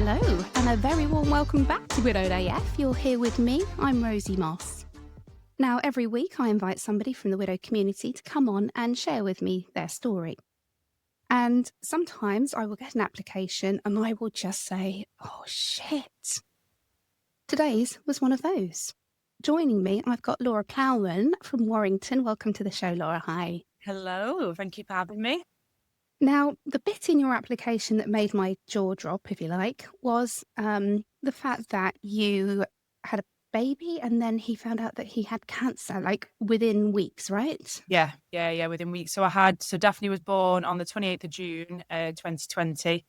Hello, and a very warm welcome back to Widowed AF. You're here with me, I'm Rosie Moss. Now, every week I invite somebody from the widowed community to come on and share with me their story. And sometimes I will get an application and I will just say, oh shit. Today's was one of those. Joining me, I've got Laura Plowman from Warrington. Welcome to the show, Laura. Hi. Hello, thank you for having me. Now, the bit in your application that made my jaw drop, if you like, was the fact that you had a baby and then he found out that he had cancer, like within weeks, right? Yeah, within weeks. So Daphne was born on the 28th of June, 2020.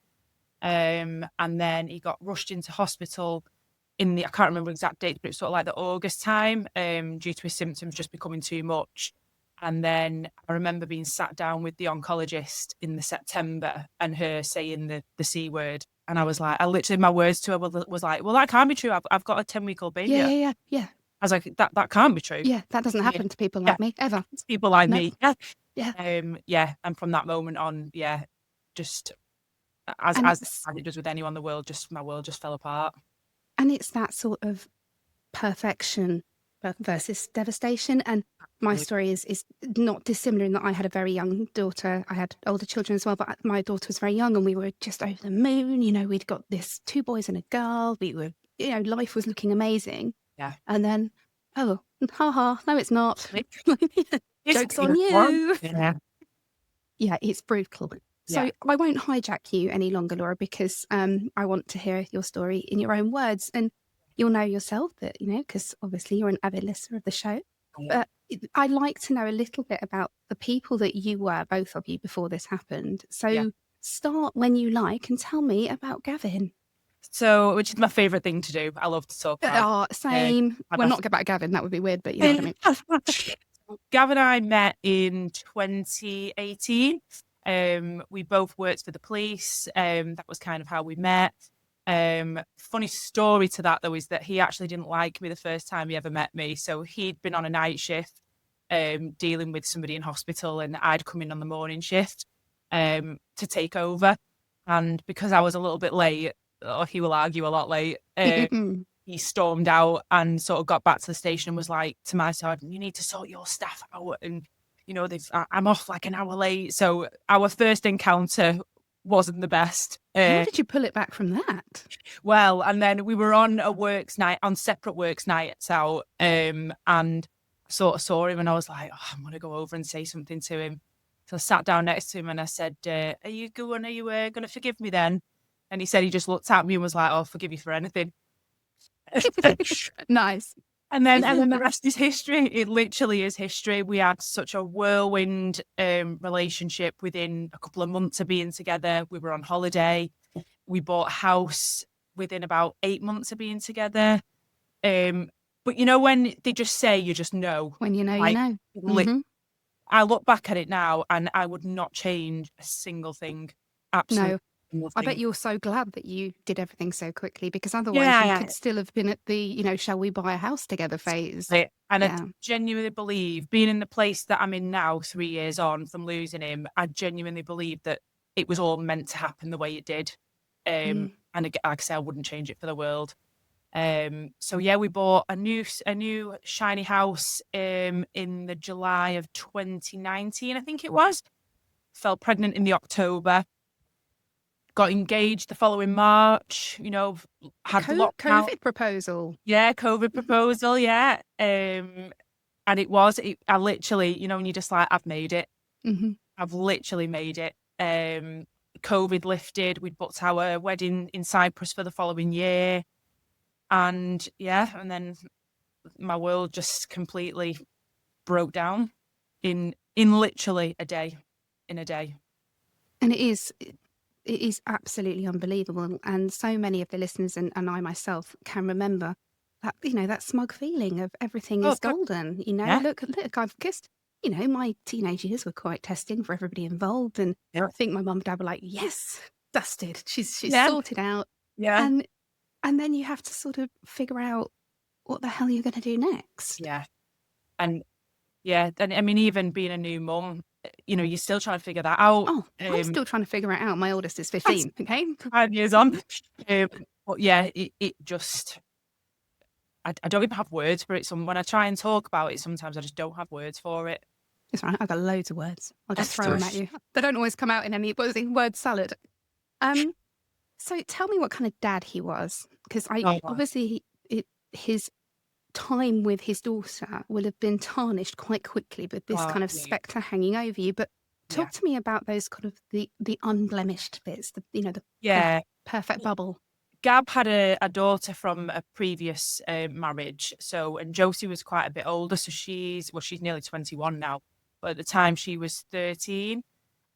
And then he got rushed into hospital I can't remember exact dates, but it was sort of like the August time, due to his symptoms just becoming too much. And then I remember being sat down with the oncologist in the September and her saying the C word. And I was like, my words to her was like, well, that can't be true. I've got a 10-week-old baby. Yeah. I was like, that can't be true. Yeah, that doesn't happen to people like me, ever. It's people like me. Yeah. And from that moment on, just as it does with anyone in the world, my world just fell apart. And it's that sort of perfection versus devastation. And my story is not dissimilar in that I had a very young daughter. I had older children as well, but my daughter was very young and we were just over the moon. You know, we'd got this 2 boys and a girl. We were, life was looking amazing. Yeah. And then, no, it's not. Joke's on you. Yeah, it's brutal. So I won't hijack you any longer, Laura, because I want to hear your story in your own words. And you'll know yourself that, because obviously you're an avid listener of the show. But I'd like to know a little bit about the people that you were, both of you, before this happened. So start when you like and tell me about Gavin. So, which is my favourite thing to do. I love to talk about. Same. Well, not about Gavin. That would be weird, but you know what I mean. Gavin and I met in 2018. We both worked for the police. That was kind of how we met. Funny story to that, though, is that he actually didn't like me the first time he ever met me. So he'd been on a night shift dealing with somebody in hospital, and I'd come in on the morning shift to take over. And because I was a little bit late, or he will argue a lot late, he stormed out and sort of got back to the station and was like to my side, you need to sort your staff out. And, I'm off like an hour late. So our first encounter wasn't the best. How did you pull it back from that? Well, and then we were on separate works nights out, and I sort of saw him and I was like, I'm going to go over and say something to him. So I sat down next to him and I said, are you going to forgive me then? And he said he just looked at me and was like, I'll forgive you for anything. Nice. And then the rest is history. It literally is history. We had such a whirlwind relationship within a couple of months of being together. We were on holiday. We bought a house within about 8 months of being together. But when they just say, you just know. When you know, you know. Mm-hmm. I look back at it now and I would not change a single thing. Absolutely. No. Nothing. I bet you're so glad that you did everything so quickly, because otherwise you could still have been at the, shall we buy a house together phase. And I genuinely believe, being in the place that I'm in now, 3 years on from losing him, I genuinely believe that it was all meant to happen the way it did. And like I say, I wouldn't change it for the world. We bought a new shiny house in the July of 2019, I think it was. Fell pregnant in the October. Got engaged the following March, had COVID proposal. Yeah, COVID proposal, yeah. And I literally, when you're just like, I've made it. Mm-hmm. I've literally made it. COVID lifted. We'd booked our wedding in Cyprus for the following year. And then my world just completely broke down in literally a day. And it is absolutely unbelievable. And so many of the listeners and I myself can remember that, that smug feeling of everything is golden. Look, I've kissed, my teenage years were quite testing for everybody involved. And I think my mum and dad were like, yes, dusted. She's sorted out. Yeah. And then you have to sort of figure out what the hell you're going to do next. Yeah. And I mean, even being a new mum, you're still trying to figure that out. Oh, I'm still trying to figure it out. My oldest is 15, okay? 5 years on. But yeah, it just, I don't even have words for it. When I try and talk about it, sometimes I just don't have words for it. It's right. I've got loads of words. I'll just throw them at you. They don't always come out in any word salad. So tell me what kind of dad he was, because obviously his time with his daughter will have been tarnished quite quickly with this kind of spectre hanging over you. But talk to me about those kind of the unblemished bits, the perfect bubble. Gab had a daughter from a previous marriage, and Josie was quite a bit older, so she's nearly 21 now, but at the time she was 13,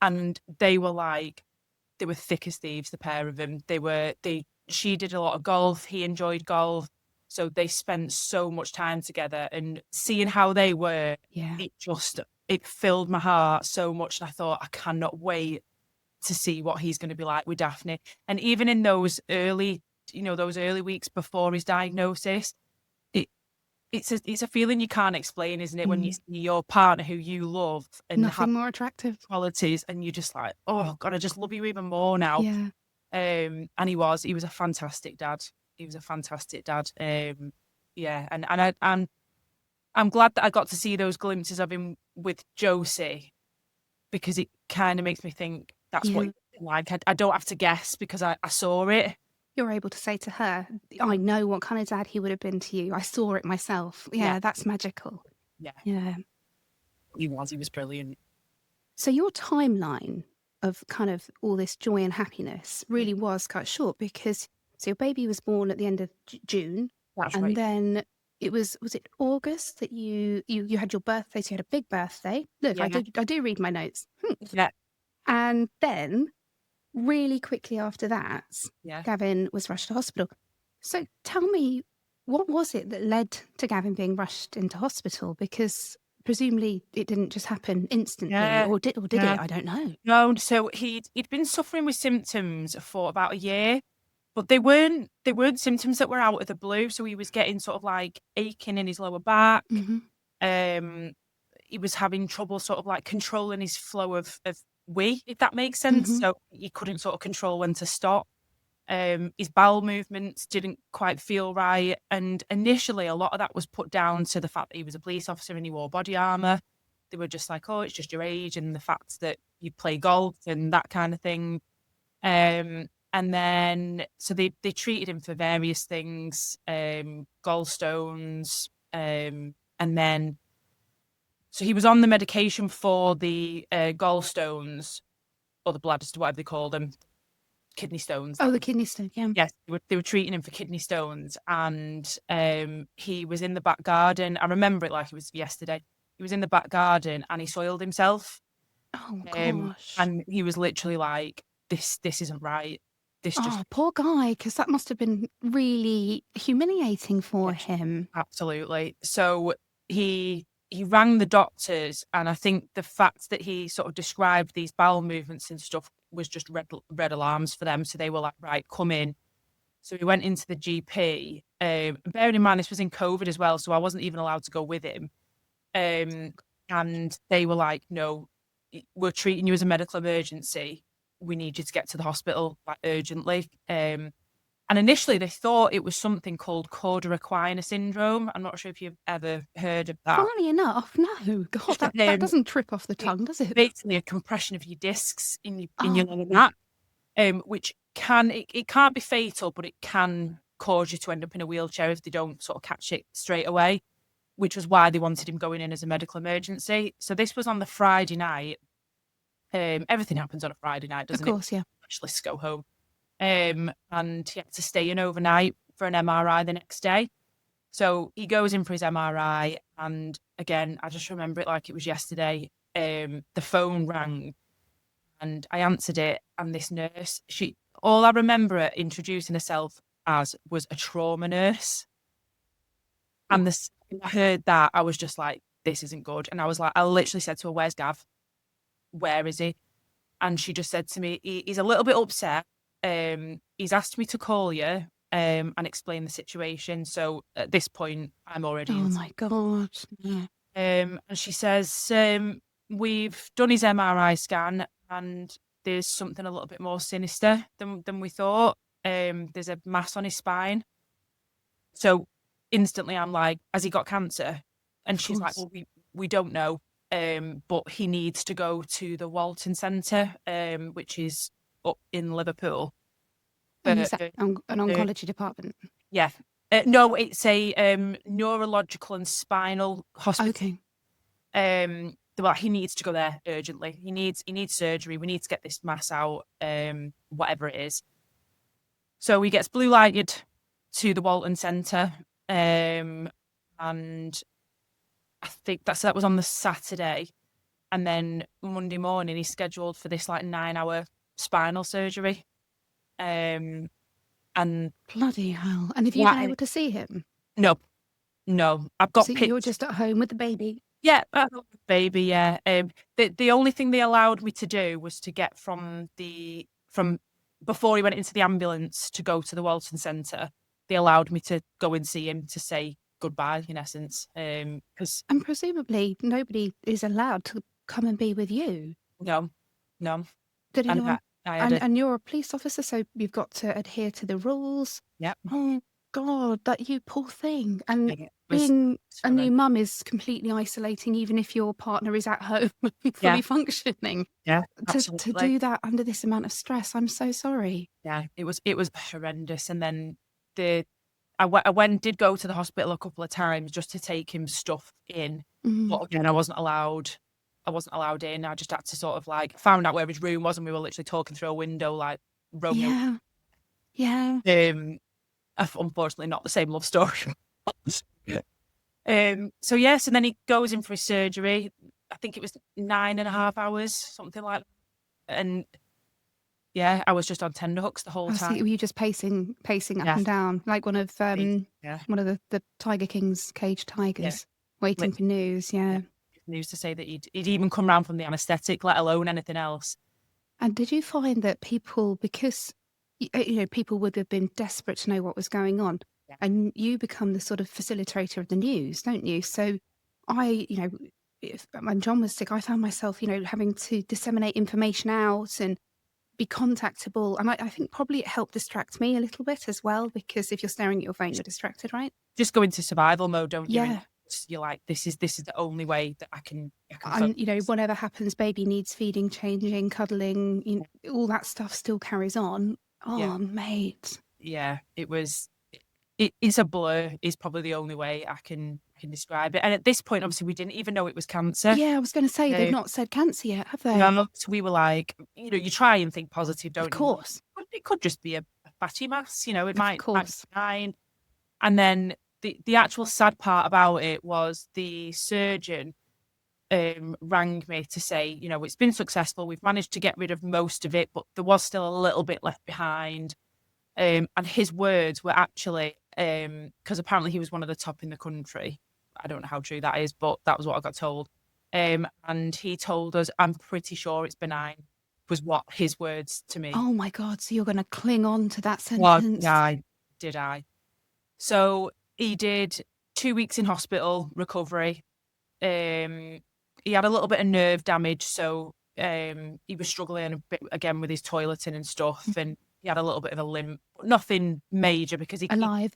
and they were thick as thieves, the pair of them. She did a lot of golf, he enjoyed golf, so they spent so much time together, and seeing how they were, it filled my heart so much, and I thought, I cannot wait to see what he's going to be like with Daphne. And even in those early weeks before his diagnosis, it's a feeling you can't explain, isn't it? When you see your partner who you love and nothing more attractive qualities, and you're just like, oh God, I just love you even more now. Yeah. And he was a fantastic dad. He was a fantastic dad. Yeah, and I'm glad that I got to see those glimpses of him with Josie, because it kind of makes me think that's what he's like. I don't have to guess because I saw it. You're able to say to her, I know what kind of dad he would have been to you. I saw it myself. Yeah, that's magical. Yeah. He was brilliant. So your timeline of kind of all this joy and happiness really was cut short, because your baby was born at the end of June. That's and right. Then it was it August that you had your birthday? So you had a big birthday. Look, I do read my notes. Yeah. And then really quickly after that, Gavin was rushed to hospital. So tell me, what was it that led to Gavin being rushed into hospital? Because presumably it didn't just happen instantly, or did it? I don't know. No, so he'd been suffering with symptoms for about a year, but they weren't symptoms that were out of the blue. So he was getting sort of like aching in his lower back. He was having trouble sort of like controlling his flow of wee, if that makes sense. So he couldn't sort of control when to stop. His bowel movements didn't quite feel right. And initially, a lot of that was put down to the fact that he was a police officer and he wore body armour. They were just like, oh, it's just your age and the fact that you play golf and that kind of thing. And then, so they treated him for various things, gallstones, and then, so he was on the medication for the gallstones, or the bladders, whatever they call them, kidney stones. Oh, the kidney stone, yeah. Yes, they were treating him for kidney stones, and he was in the back garden. I remember it like it was yesterday. He was in the back garden and he soiled himself. Oh gosh! And he was literally like, "This isn't right." Poor guy, because that must have been really humiliating for him. Absolutely. So he rang the doctors, and I think the fact that he sort of described these bowel movements and stuff was just red alarms for them. So they were like, right, come in. So he went into the GP. Bearing in mind, this was in COVID as well, so I wasn't even allowed to go with him. And they were like, no, we're treating you as a medical emergency. We need you to get to the hospital like urgently. And initially they thought it was something called cauda syndrome. I'm not sure if you've ever heard of that. Funny enough, no. God, that doesn't trip off the tongue, does it? Basically a compression of your discs in your lower back, which it can't be fatal, but it can cause you to end up in a wheelchair if they don't sort of catch it straight away, which was why they wanted him going in as a medical emergency. So this was on the Friday night. Everything happens on a Friday night, doesn't it? Of course, yeah. Specialists go home. And he had to stay in overnight for an MRI the next day. So he goes in for his MRI, and again, I just remember it like it was yesterday. The phone rang, and I answered it, and this nurse, all I remember her introducing herself as was a trauma nurse. And I heard that, I was just like, this isn't good. And I was like, I literally said to her, where's Gav? Where is he? And she just said to me, he's a little bit upset. He's asked me to call you and explain the situation. So at this point, I'm already. Oh my God. And she says, we've done his MRI scan, and there's something a little bit more sinister than we thought. There's a mass on his spine. So instantly I'm like, has he got cancer? And she's like, well, we don't know. But he needs to go to the Walton Centre, which is up in Liverpool. And is that an oncology department? Yeah. No, it's a neurological and spinal hospital. Okay. Well, he needs to go there urgently. He needs surgery. We need to get this mass out, whatever it is. So he gets blue lighted to the Walton Centre, and I think that was on the Saturday, and then Monday morning he's scheduled for this like 9-hour spinal surgery. And bloody hell! And have you been able to see him? No. I've got. So you're just at home with the baby. Yeah, baby. Yeah. The only thing they allowed me to do was to get from before he went into the ambulance to go to the Walton Centre. They allowed me to go and see him to say goodbye, in essence. And presumably nobody is allowed to come and be with you. No. Did anyone? And you're a police officer, so you've got to adhere to the rules. Yep. Oh God, that you poor thing. And being a new mum is completely isolating, even if your partner is at home fully functioning. Yeah, to do that under this amount of stress, I'm so sorry. Yeah, it was horrendous. And then I did go to the hospital a couple of times just to take him stuff in, but again, I wasn't allowed in. I just had to sort of like found out where his room was, and we were literally talking through a window like Romeo. Yeah. Unfortunately, not the same love story. So then he goes in for his surgery. I think it was 9.5 hours, something like that. And yeah, I was just on tenterhooks the whole time. Were you just pacing up and down like one of the Tiger King's caged tigers, waiting for news? Yeah. News to say that he'd even come round from the anaesthetic, let alone anything else. And did you find that people, because people would have been desperate to know what was going on, and you become the sort of facilitator of the news, don't you? So when John was sick, I found myself, having to disseminate information out and be contactable. And I think probably it helped distract me a little bit as well, because if you're staring at your phone, you're distracted, right? Just go into survival mode, don't you? Yeah. You're like, this is the only way that I can and whatever happens, baby needs feeding, changing, cuddling, all that stuff still carries on. Mate. Yeah, it's a blur is probably the only way I can describe it. And at this point, obviously, we didn't even know it was cancer. Yeah, I was going to say, they've not said cancer yet, have they? No, so we were like, you try and think positive, don't you? Of course. It could just be a fatty mass, it might be fine. And then the actual sad part about it was the surgeon rang me to say, it's been successful. We've managed to get rid of most of it, but there was still a little bit left behind. And his words were actually, because apparently he was one of the top in the country. I don't know how true that is, but that was what I got told. And he told us, I'm pretty sure it's benign, was what his words to me. Oh my God. So you're going to cling on to that sentence? Well, yeah, did I? So he did 2 weeks in hospital, recovery. He had a little bit of nerve damage, so he was struggling a bit again with his toileting and stuff, and he had a little bit of a limp, nothing major because he alive.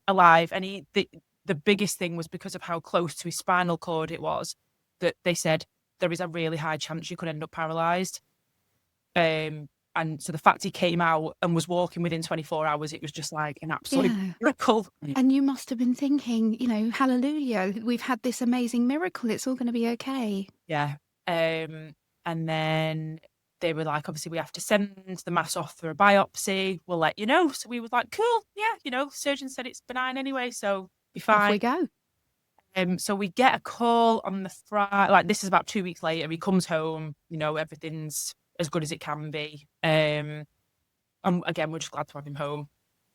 Alive. And the biggest thing was because of how close to his spinal cord it was, that they said there is a really high chance you could end up paralysed. And so the fact he came out and was walking within 24 hours, it was just like an absolute miracle. And you must have been thinking, hallelujah, we've had this amazing miracle. It's all going to be okay. Yeah. And then they were like, obviously, we have to send the mass off for a biopsy. We'll let you know. So we were like, cool. Yeah. Surgeon said it's benign anyway, so be fine. Off we go. So we get a call on the Friday. Like, this is about 2 weeks later. He comes home. Everything's as good as it can be. And again, we're just glad to have him home.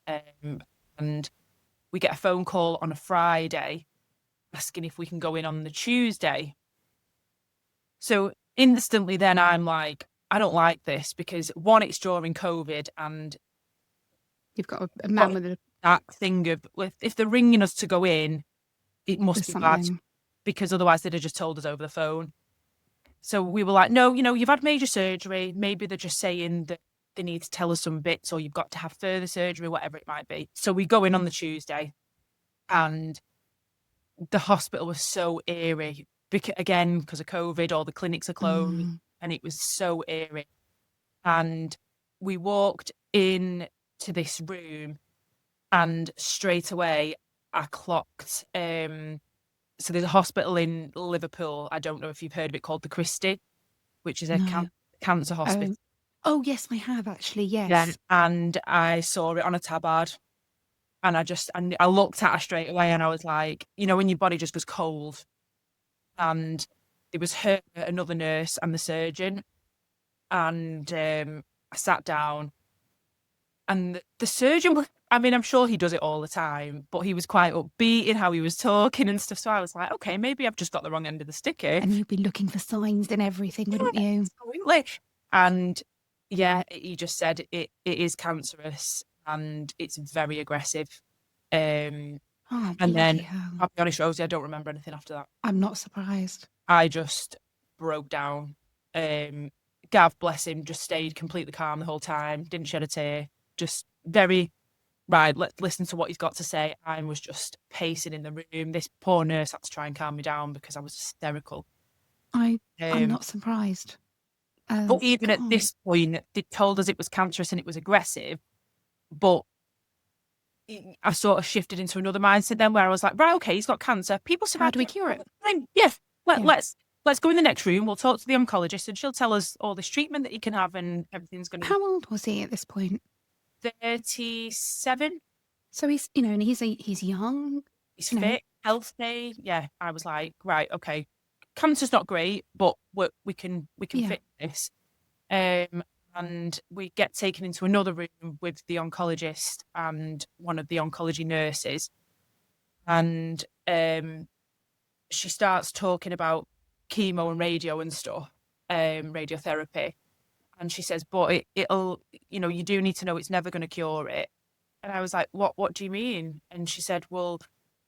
And we get a phone call on a Friday asking if we can go in on the Tuesday. So instantly then I'm like, I don't like this because one, it's during COVID, and you've got a man with that thing of, if they're ringing us to go in, it must be bad, because otherwise they'd have just told us over the phone. So we were like, no, you've had major surgery. Maybe they're just saying that they need to tell us some bits, or you've got to have further surgery, whatever it might be. So we go in on the Tuesday, and the hospital was so eerie. Because of COVID, all the clinics are closed, and it was so eerie. And we walked in to this room, and straight away I clocked. So there's a hospital in Liverpool. I don't know if you've heard of it, called the Christie, which is a No. cancer hospital. Oh, yes, I have actually. Yeah, Yes. and I saw it on a tabard, and I looked at her straight away, and I was like, when your body just goes cold. And it was her, another nurse, and the surgeon. And I sat down, and the surgeon was, I mean, I'm sure he does it all the time, but he was quite upbeat in how he was talking and stuff. So I was like, okay, maybe I've just got the wrong end of the stick here. And you'd be looking for signs in everything, wouldn't you? Absolutely. And yeah, he just said it is cancerous and it's very aggressive. And then, I'll be honest, Rosie, I don't remember anything after that. I'm not surprised. I just broke down. Gav, bless him, just stayed completely calm the whole time, didn't shed a tear, just very, right, let's listen to what he's got to say. I was just pacing in the room. This poor nurse had to try and calm me down because I was hysterical. I'm not surprised. But even at this point, they told us it was cancerous and it was aggressive, but I sort of shifted into another mindset then where I was like, right, okay, he's got cancer. People survive. How do we cure it? Yes. Let's go in the next room. We'll talk to the oncologist and she'll tell us all this treatment that he can have and everything's going to. How old was he at this point? 37. So he's, and he's young. He's fit, healthy. Yeah. I was like, right, okay. Cancer's not great, but we can fix this. And we get taken into another room with the oncologist and one of the oncology nurses. And she starts talking about chemo and radio and stuff, radiotherapy. And she says, but it'll, you do need to know it's never going to cure it. And I was like, what do you mean? And she said, well,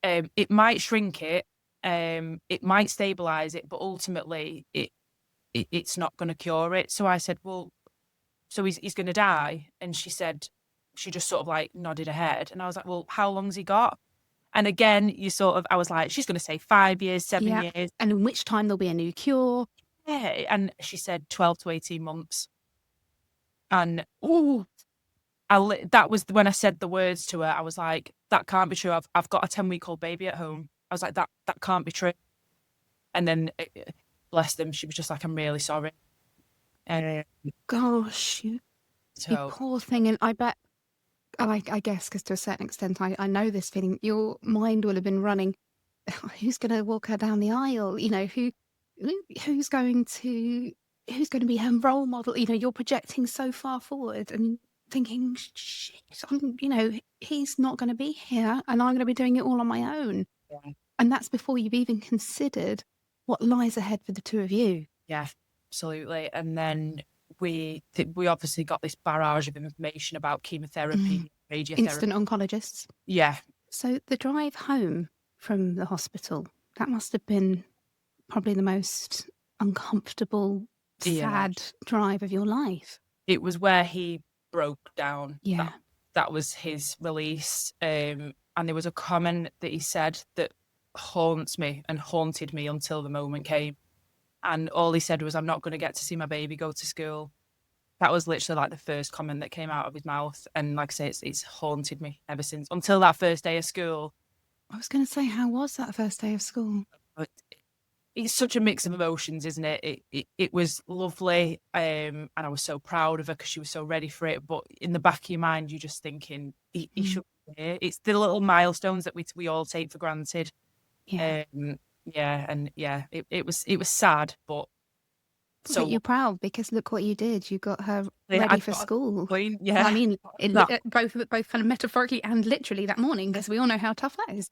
it might shrink it, it might stabilize it, but ultimately it's not going to cure it. So I said, well, so he's going to die. And she just sort of like nodded her head. And I was like, well, how long's he got? And again, I was like, she's going to say 5 years, 7 years. And in which time there'll be a new cure. Yeah. And she said 12 to 18 months. And that was when I said the words to her. I was like, that can't be true. I've got a 10-week-old baby at home. I was like, that can't be true. And then, bless them, she was just like, I'm really sorry. Gosh, you poor thing. And I bet, I guess, because to a certain extent, I know this feeling, your mind will have been running, who's going to walk her down the aisle? Who's going to be her role model? You're projecting so far forward and thinking, shit, he's not going to be here and I'm going to be doing it all on my own. Yeah. And that's before you've even considered what lies ahead for the two of you. Yeah, absolutely. And then we obviously got this barrage of information about chemotherapy, radiotherapy. Instant oncologists. Yeah. So the drive home from the hospital, that must have been probably the most uncomfortable, sad drive of your life. It was where he broke down. Yeah. That was his release. And there was a comment that he said that haunts me and haunted me until the moment came. And all he said was, I'm not going to get to see my baby go to school. That was literally like the first comment that came out of his mouth. And like I say, it's haunted me ever since, until that first day of school. I was going to say, how was that first day of school? It's such a mix of emotions, isn't it? It was lovely. And I was so proud of her because she was so ready for it. But in the back of your mind, you're just thinking, he should be here. It's the little milestones that we all take for granted. Yeah. It was sad, but you're proud because look what you did. You got her ready for school. Yeah. I mean, both kind of metaphorically and literally that morning, because we all know how tough that is.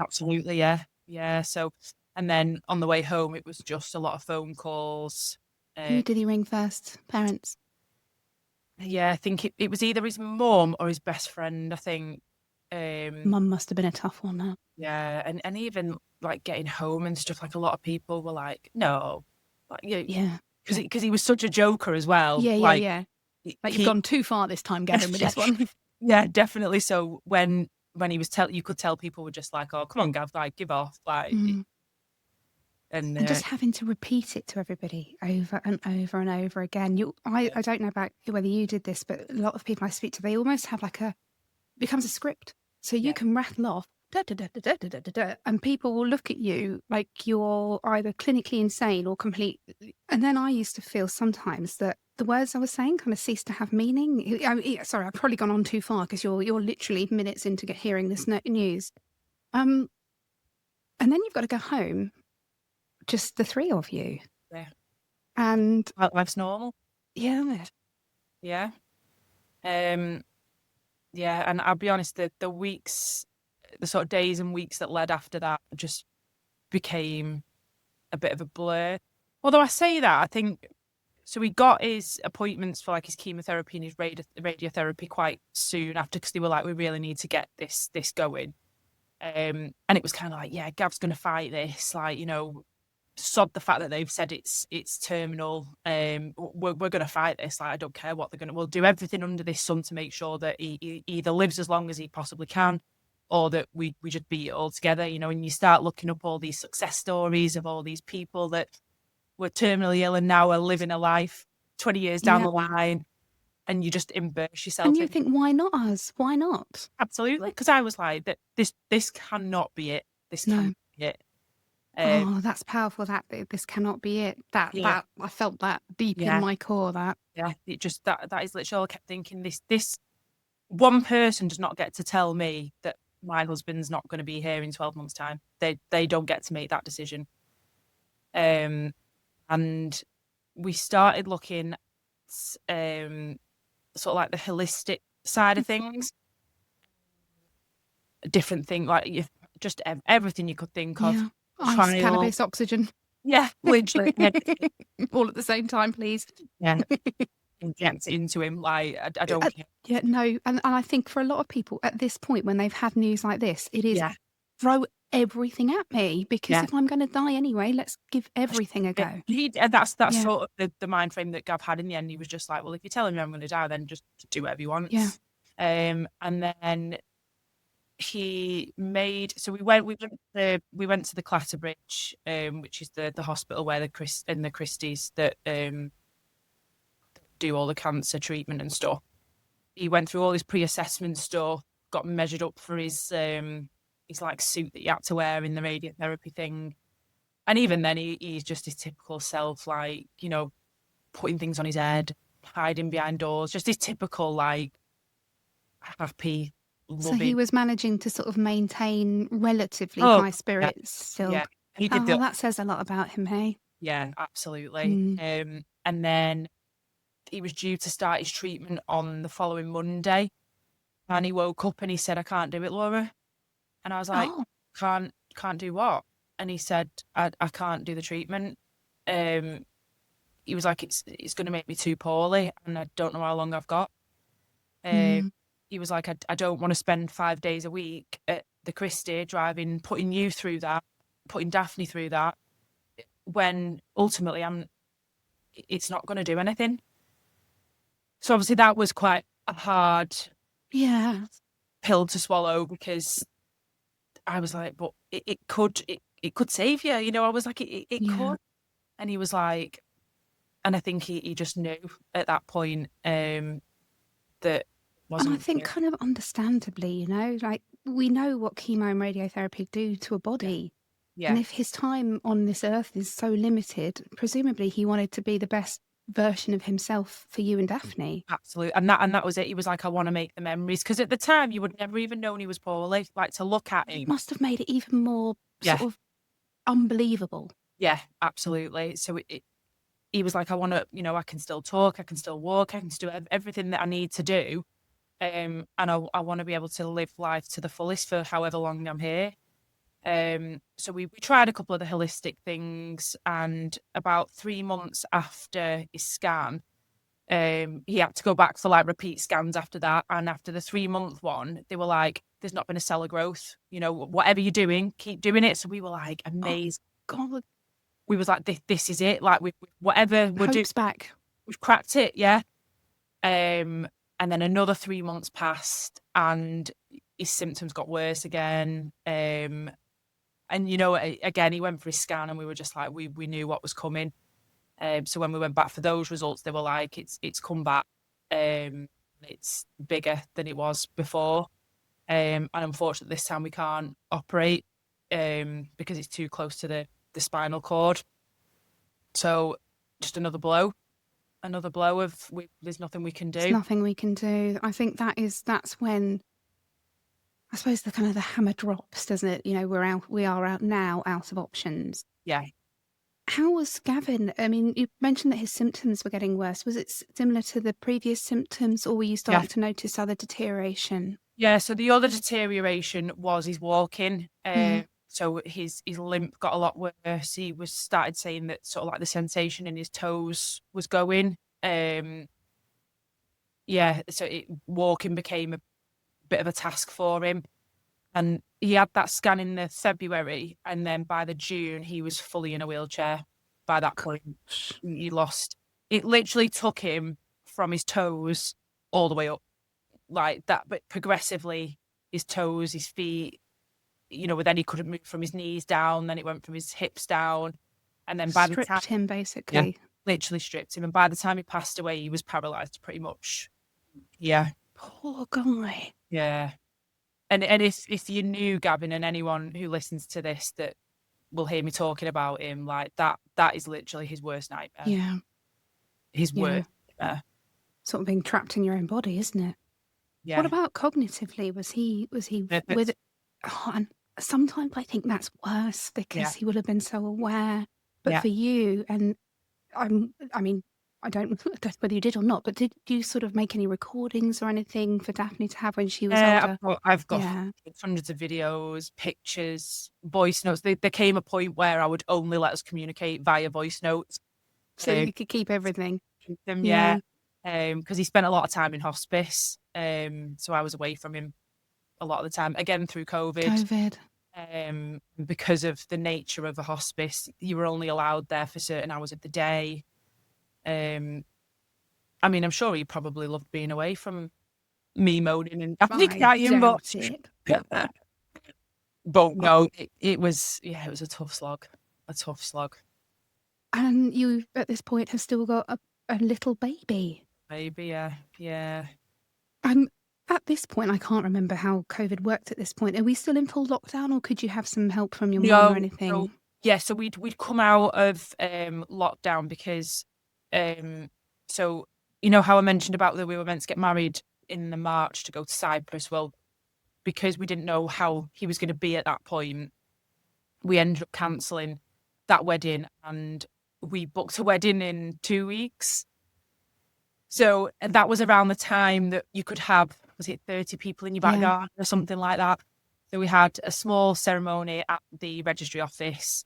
Absolutely, yeah. Yeah. So, and then on the way home, it was just a lot of phone calls. Who did he ring first? Parents? Yeah, I think it was either his mum or his best friend, I think. Mum must have been a tough one, huh? Yeah, and even like getting home and stuff, like a lot of people were like, no, Like, Yeah. because he was such a joker as well. Yeah. Like you've gone too far this time, Gavin, with this one. Yeah, definitely. So when he was you could tell people were just like, "Oh, come on, Gav, like give off," like, and just having to repeat it to everybody over and over and over again. I don't know about whether you did this, but a lot of people I speak to, they almost have like it becomes a script. So you can rattle off da, da, da, da, da, da, da, da, and people will look at you like you're either clinically insane or complete. And then I used to feel sometimes that the words I was saying kind of ceased to have meaning. Sorry, I've probably gone on too far because you're literally minutes into hearing this news. And then you've got to go home, just the three of you. Yeah. And life's normal. Yeah. Yeah. Yeah, and I'll be honest, the weeks, the sort of days and weeks that led after that just became a bit of a blur. Although I say that, I think, so he got his appointments for like his chemotherapy and his radiotherapy quite soon after, because they were like, we really need to get this going. And it was kind of like, yeah, Gav's going to fight this, like, sod the fact that they've said it's terminal. We're going to fight this. Like, I don't care what we'll do everything under this sun to make sure that he either lives as long as he possibly can, or that we just beat it all together, and you start looking up all these success stories of all these people that were terminally ill and now are living a life 20 years down the line, and you just immerse yourself and you think, why not us? Why not? Absolutely, because I was like, that this cannot be it. This cannot be it. Oh, that's powerful. That this cannot be it. That I felt that deep in my core. It just that is literally all I kept thinking. This one person does not get to tell me that my husband's not going to be here in 12 months' time. They don't get to make that decision. And we started looking at sort of like the holistic side of things, different thing, like just everything you could think of. Ice, cannabis, oxygen. Yeah, literally. All at the same time, please. Yeah. Inject it into him. Like, I don't care. Yeah, no. And I think for a lot of people at this point, when they've had news like this, it is throw everything at me, because if I'm going to die anyway, let's give everything a go. That's sort of the mind frame that Gav had in the end. He was just like, well, if you're telling me I'm going to die, then just do whatever you want. Yeah. And then we went to the Clatterbridge, which is the hospital where the Christies that do all the cancer treatment and stuff. He went through all his pre-assessment stuff, got measured up for his like suit that he had to wear in the radiotherapy thing, and even then he's just his typical self, like, putting things on his head, hiding behind doors, just his typical, like, happy, loving. So he was managing to sort of maintain relatively high spirits still. Yeah, he did. That says a lot about him, hey? Yeah, absolutely. And then he was due to start his treatment on the following Monday, and he woke up and he said, I can't do it, Laura. And I was like, can't do what? And he said, I can't do the treatment. He was like, it's going to make me too poorly, and I don't know how long I've got. He was like, I don't want to spend 5 days a week at the Christie driving, putting you through that, putting Daphne through that, when ultimately it's not going to do anything. So obviously that was quite a hard pill to swallow, because I was like, but it could save you. I was like, it could. And he was like, and I think he just knew at that point that wasn't. And I think kind of understandably, like, we know what chemo and radiotherapy do to a body. Yeah. And if his time on this earth is so limited, presumably he wanted to be the best version of himself for you and Daphne. Absolutely. And that was it. He was like, I want to make the memories, because at the time you would never even known he was poorly. Like, to look at him, it must have made it even more sort of unbelievable. Yeah, absolutely. So he was like, I want to, I can still talk, I can still walk, I can do everything that I need to do, and I want to be able to live life to the fullest for however long I'm here. So we tried a couple of the holistic things, and about 3 months after his scan, he had to go back for like repeat scans after that. And after the 3-month one, they were like, there's not been a cell of growth, whatever you're doing, keep doing it. So we were like, amazed. God, we was like, this is it. Like, whatever we're doing, back. We've cracked it, yeah. And then another 3 months passed, and his symptoms got worse again. And again, he went for his scan, and we were just like, we knew what was coming. So when we went back for those results, they were like, it's come back. It's bigger than it was before. And unfortunately, this time we can't operate because it's too close to the spinal cord. So just another blow of there's nothing we can do. There's nothing we can do. I think that's when, I suppose, the kind of the hammer drops, doesn't it? We are out now, out of options. Yeah. How was Gavin? I mean, you mentioned that his symptoms were getting worse. Was it similar to the previous symptoms, or were you starting to notice other deterioration? Yeah, so the other deterioration was his walking. So his limp got a lot worse. He started saying that sort of like the sensation in his toes was going. So walking became a bit of a task for him. And he had that scan in the February, and then by the June, he was fully in a wheelchair. By that point, he lost. It literally took him from his toes all the way up, like that, but progressively, his toes, his feet, then he couldn't move from his knees down, then it went from his hips down, and then by the time stripped him, basically. Literally stripped him, and by the time he passed away, he was paralysed pretty much. Yeah. Poor guy. Yeah. And if you knew Gavin, and anyone who listens to this that will hear me talking about him, like that is literally his worst nightmare. Yeah. His worst nightmare. Sort of being trapped in your own body, isn't it? Yeah. What about cognitively? Was he with it? Oh, and sometimes I think that's worse because he would have been so aware. But for you, and I mean, I don't know whether you did or not, but did you sort of make any recordings or anything for Daphne to have when she was older? I've got hundreds of videos, pictures, voice notes. There came a point where I would only let us communicate via voice notes. So you could keep everything. Keep them, because he spent a lot of time in hospice. So I was away from him a lot of the time, again through COVID. Because of the nature of a hospice, you were only allowed there for certain hours of the day. I mean, I'm sure he probably loved being away from me moaning and crying, but no, it was a tough slog. And you, at this point, have still got a little baby. Yeah. At this point, I can't remember how COVID worked at this point. Are we still in full lockdown, or could you have some help from your mum or anything? No. Yeah, so we'd come out of lockdown because, so how I mentioned about that we were meant to get married in the March to go to Cyprus. Well, because we didn't know how he was going to be at that point, we ended up cancelling that wedding, and we booked a wedding in 2 weeks. So that was around the time that you could have, was it 30 people in your back garden or something like that? So we had a small ceremony at the registry office,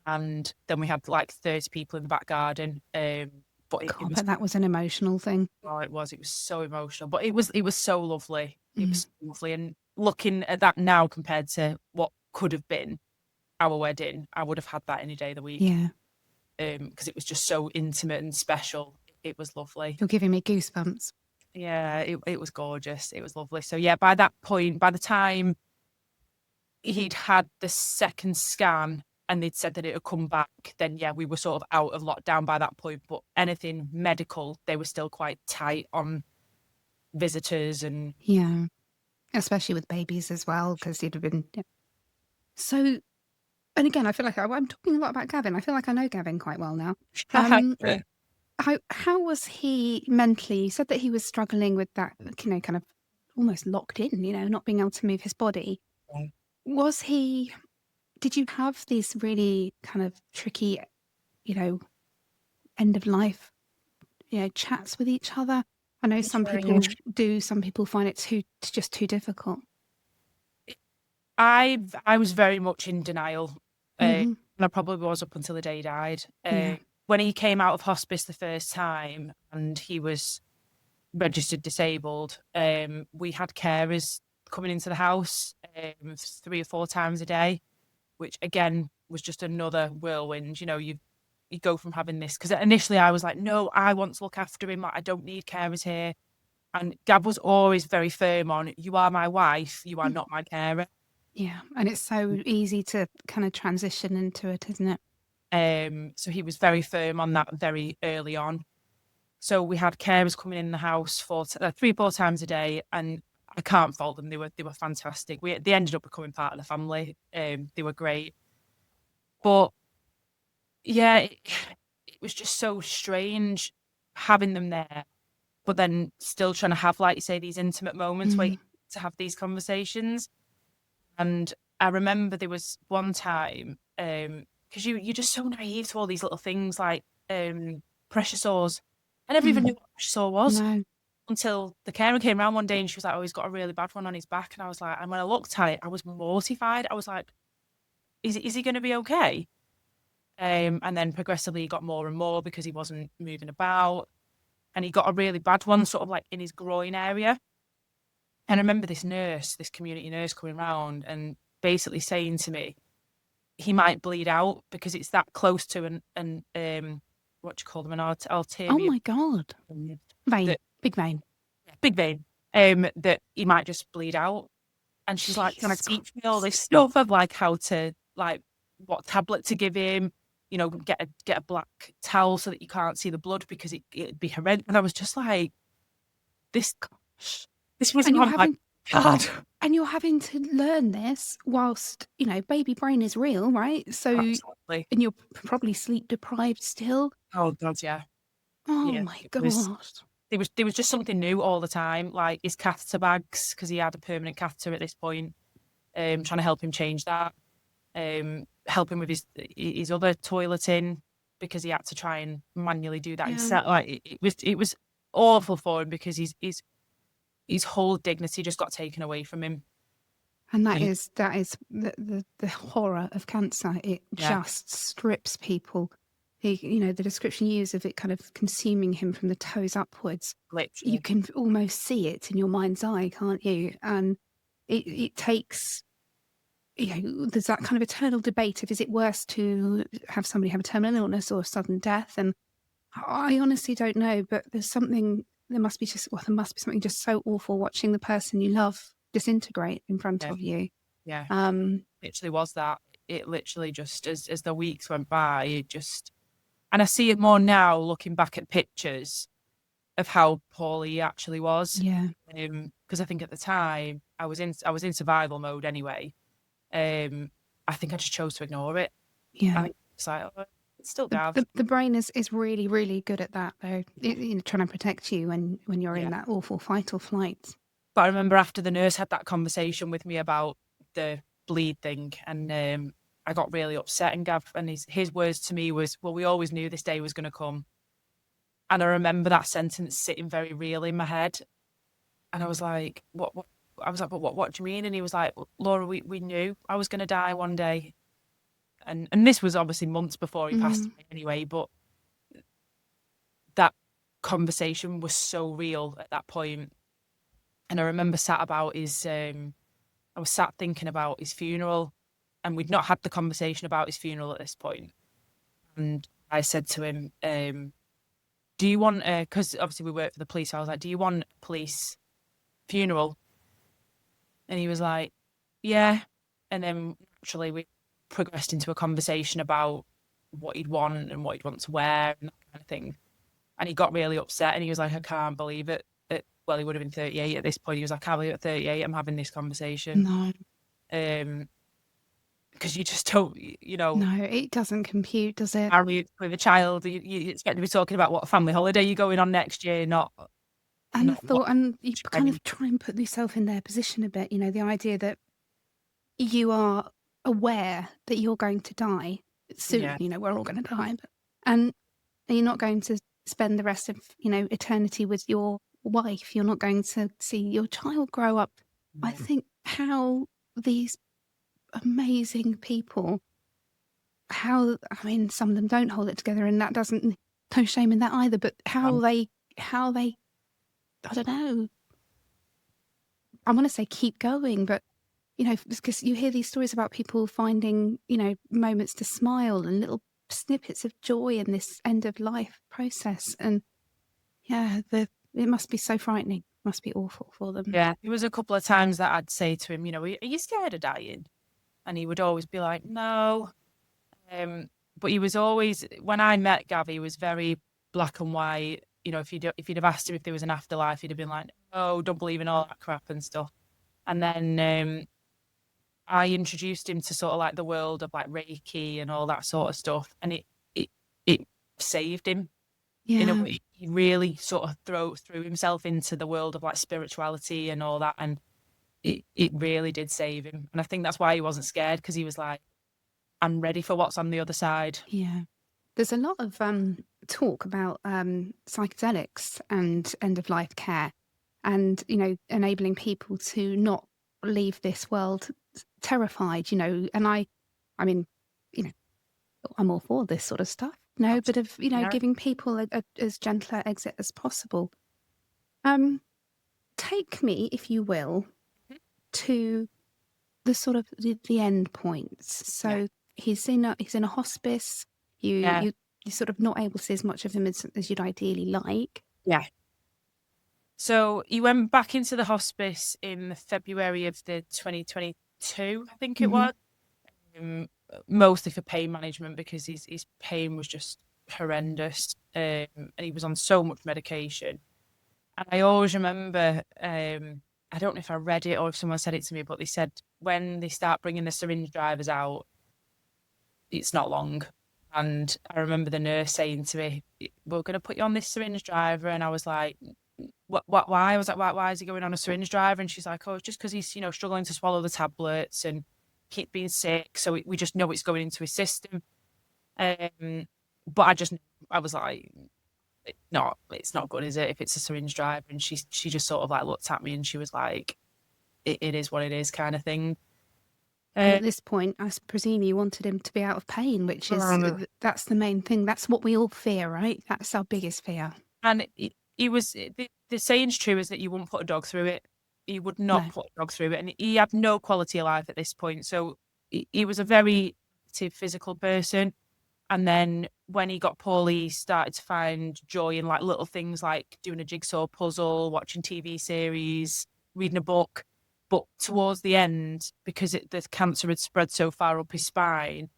and then we had like 30 people in the back garden. But that was an emotional thing. Oh, it was so emotional, but it was so lovely. It was so lovely. And looking at that now compared to what could have been our wedding, I would have had that any day of the week. Yeah. Because it was just so intimate and special. It was lovely. You're giving me goosebumps. Yeah, it was gorgeous. It was lovely. So yeah, by that point, by the time he'd had the second scan and they'd said that it would come back, then yeah, we were sort of out of lockdown by that point. But anything medical, they were still quite tight on visitors and especially with babies as well, because you'd have been. Yeah. So, and again, I feel like I'm talking a lot about Gavin. I feel like I know Gavin quite well now. How was he mentally? You said that he was struggling with that, kind of almost locked in, not being able to move his body. Was he? Did you have these really kind of tricky, end of life, chats with each other? I know some people do. Some people find it just too difficult. I was very much in denial, and I probably was up until the day he died. When he came out of hospice the first time and he was registered disabled, we had carers coming into the house 3 or 4 times a day. which again was just another whirlwind. You know, you go from having this, because initially I was like, no, I want to look after him. Like, I don't need carers here. And Gav was always very firm on, you are my wife, you are not my carer. Yeah, and it's so easy to kind of transition into it, isn't it? So he was very firm on that very early on. So we had carers coming in the house 3 or 4 times a day, and I can't fault them. They were fantastic. They ended up becoming part of the family. They were great. But yeah, it was just so strange having them there, but then still trying to have, like you say, these intimate moments where you to have these conversations. And I remember there was one time, because you're just so naive to all these little things like pressure sores. I never even knew what a pressure sore was No. until the carer came around one day and she was like, oh, he's got a really bad one on his back. And I was like, and when I looked at it, I was mortified. I was like, is he going to be okay? And then progressively he got more and more because he wasn't moving about. And he got a really bad one, sort of like in his groin area. And I remember this community nurse coming around and basically saying to me, he might bleed out because it's that close to an what do you call them, an arterial. Oh my God. Vein, big vein. Big vein. That he might just bleed out. And she's like trying to teach me all this stuff of like how to, like, what tablet to give him, you know, get a black towel so that you can't see the blood because it'd be horrendous. And I was just like, this was not my God. And you're having to learn this whilst, you know, baby brain is real, right? So, Absolutely. and you're probably sleep deprived still. Oh God, yeah. Oh yeah, my God. There was just something new all the time, like his catheter bags, because he had a permanent catheter at this point. Trying to help him change that. Help him with his other toileting because he had to try and manually do that himself. Like it was awful for him because his whole dignity just got taken away from him. And that is the horror of cancer. It just strips people. The description you use of it kind of consuming him from the toes upwards. Literally. You can almost see it in your mind's eye, can't you? And it takes, there's that kind of eternal debate of, is it worse to have somebody have a terminal illness or a sudden death? And I honestly don't know, but there must be something just so awful watching the person you love disintegrate in front of you. Yeah. Literally was that. It literally just, as the weeks went by, it just, and I see it more now looking back at pictures of how poorly he actually was. Yeah. Because I think at the time I was in survival mode anyway. I think I just chose to ignore it. Yeah. I think it's like, oh, it's still Gav. The brain is really, really good at that, though. Trying to protect you when you're in that awful fight or flight. But I remember after the nurse had that conversation with me about the bleed thing, and I got really upset. And Gav, and his words to me was, well, we always knew this day was going to come. And I remember that sentence sitting very real in my head. And I was like, what? I was like, but what do you mean? And he was like, well, Laura, we knew I was going to die one day. And this was obviously months before he passed away anyway, but that conversation was so real at that point. And I remember I was sat thinking about his funeral, and we'd not had the conversation about his funeral at this point. And I said to him, do you want, because obviously we work for the police, so I was like, do you want a police funeral? And he was like, yeah. And then naturally we progressed into a conversation about what he'd want and what he'd want to wear and that kind of thing. And he got really upset and he was like, I can't believe it. Well, he would have been 38 at this point. He was like, I can't believe at 38 I'm having this conversation. No. Because you just don't, No, it doesn't compute, does it? Married with a child, you expect to be talking about what family holiday you're going on next year, not. And you kind of try and put yourself in their position a bit, the idea that you are aware that you're going to die soon, we're all going to die, and you're not going to spend the rest of, eternity with your wife. You're not going to see your child grow up. I think how these amazing people, some of them don't hold it together, and that doesn't, no shame in that either, but how they I don't know, I want to say keep going, but because you hear these stories about people finding, moments to smile and little snippets of joy in this end of life process. And yeah, it must be so frightening. Must be awful for them. Yeah. There was a couple of times that I'd say to him, are you scared of dying? And he would always be like, no. But he was always, when I met Gav, he was very black and white. If you'd have asked him if there was an afterlife, he'd have been like, oh, don't believe in all that crap and stuff. And then I introduced him to sort of like the world of like Reiki and all that sort of stuff. And it saved him. Yeah. In a way. He really sort of threw himself into the world of like spirituality and all that. And it really did save him. And I think that's why he wasn't scared, because he was like, I'm ready for what's on the other side. Yeah. There's a lot of talk about psychedelics and end-of-life care and, enabling people to not leave this world terrified, and I mean, I'm all for this sort of stuff. No, but of, giving people a as gentler exit as possible. Take me, if you will, to the sort of the end points. So he's in a hospice. You're sort of not able to see as much of him as you'd ideally like. Yeah. So he went back into the hospice in February of the 2022, I think it was, mostly for pain management, because his pain was just horrendous, and he was on so much medication. And I always remember, I don't know if I read it or if someone said it to me, but they said when they start bringing the syringe drivers out, it's not long. And I remember the nurse saying to me, we're going to put you on this syringe driver. And I was like, why? I was like, why is he going on a syringe driver? And she's like, oh, it's just because he's, struggling to swallow the tablets and keep being sick. So we just know it's going into his system. But I was like, it's not good, is it, if it's a syringe driver? And she just sort of like looked at me and she was like, it is what it is, kind of thing. And at this point, I presume you wanted him to be out of pain, which is, that's the main thing. That's what we all fear, right? That's our biggest fear. And he was, the saying's true, is that you wouldn't put a dog through it. He would not put a dog through it. And he had no quality of life at this point. So he was a very active physical person. And then when he got poorly, he started to find joy in like little things like doing a jigsaw puzzle, watching TV series, reading a book. But towards the end, because the cancer had spread so far up his spine,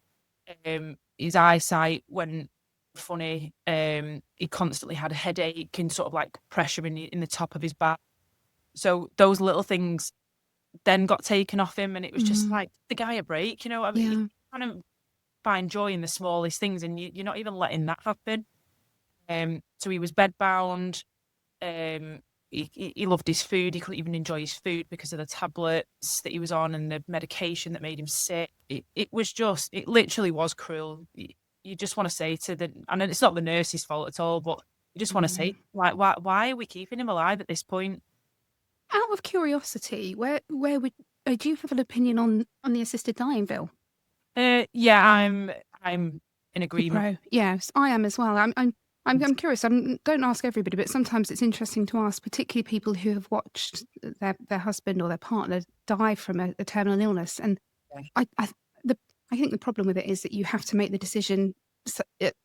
his eyesight went funny. He constantly had a headache and sort of like pressure in the top of his back. So those little things then got taken off him, and it was just like, the guy a break, I mean, you kind of find joy in the smallest things, and you're not even letting that happen. So he was bedbound. He loved his food. He couldn't even enjoy his food because of the tablets that he was on and the medication that made him sick. It literally was cruel. You just want to say and it's not the nurse's fault at all, but you just want to say, like, why are we keeping him alive at this point? Out of curiosity, where would do you have an opinion on the assisted dying bill? Yeah, I'm in agreement. Yes, I am as well. I'm curious. Don't ask everybody, but sometimes it's interesting to ask, particularly people who have watched their husband or their partner die from a terminal illness. And I think the problem with it is that you have to make the decision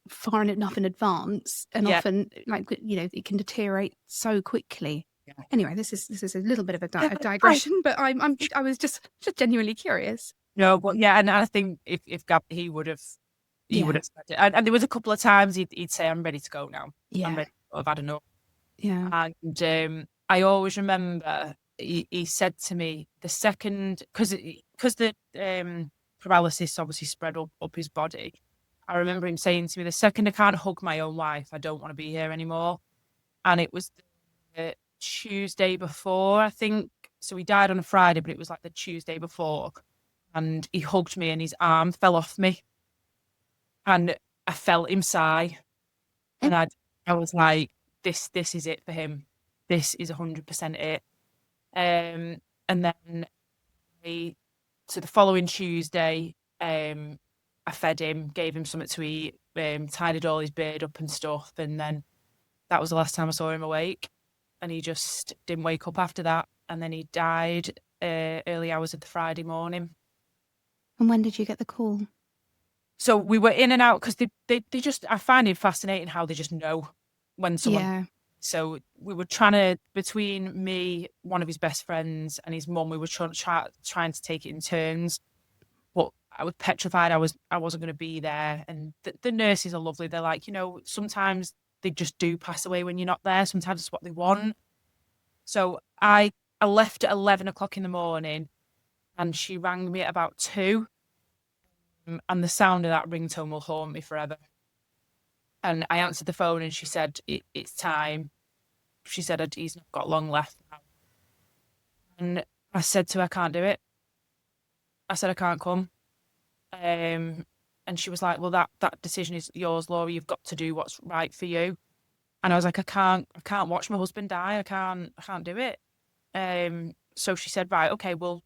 far enough in advance, and often, it can deteriorate so quickly. Yeah. Anyway, this is a little bit of a digression, but I was just genuinely curious. No, but yeah, and I think if Gab, he would have said it. And there was a couple of times he'd say, "I'm ready to go now. Yeah. I'm ready. I've had enough." Yeah. And I always remember he said to me the second, because the paralysis obviously spread up his body. I remember him saying to me, the second I can't hug my own wife, I don't want to be here anymore. And it was the Tuesday before, I think. So he died on a Friday, but it was like the Tuesday before. And he hugged me and his arm fell off me. And I felt him sigh. And I was like, this is it for him. This is 100% it. And then so the following Tuesday, I fed him, gave him something to eat, tidied all his beard up and stuff. And then that was the last time I saw him awake. And he just didn't wake up after that. And then he died early hours of the Friday morning. And when did you get the call? So we were in and out because they just, I find it fascinating how they just know when someone. Yeah. So we were trying to, between me, one of his best friends, and his mum, we were trying to take it in turns. But I was petrified I wasn't going to be there. And the nurses are lovely. They're like, sometimes they just do pass away when you're not there. Sometimes it's what they want. So I left at 11 o'clock in the morning, and she rang me at about 2. And the sound of that ringtone will haunt me forever. And I answered the phone, and she said, it's time. She said, he's not got long left now. And I said to her, I can't do it. I said, I can't come. And she was like, well, that decision is yours, Laura. You've got to do what's right for you. And I was like, I can't watch my husband die. I can't do it. So she said, right, okay, well,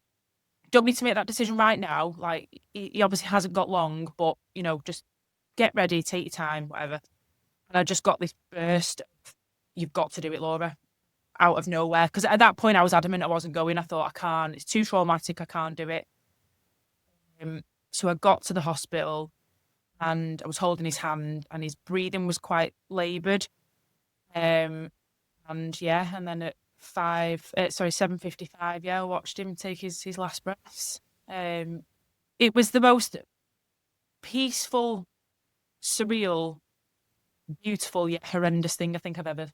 don't need to make that decision right now. Like, he obviously hasn't got long, but, just get ready, take your time, whatever. And I just got this burst of, you've got to do it, Laura, out of nowhere. Because at that point, I was adamant I wasn't going. I thought, I can't. It's too traumatic. I can't do it. So I got to the hospital, and I was holding his hand, and his breathing was quite laboured. And then at 7:55, I watched him take his last breaths. It was the most peaceful, surreal, beautiful yet horrendous thing I think I've ever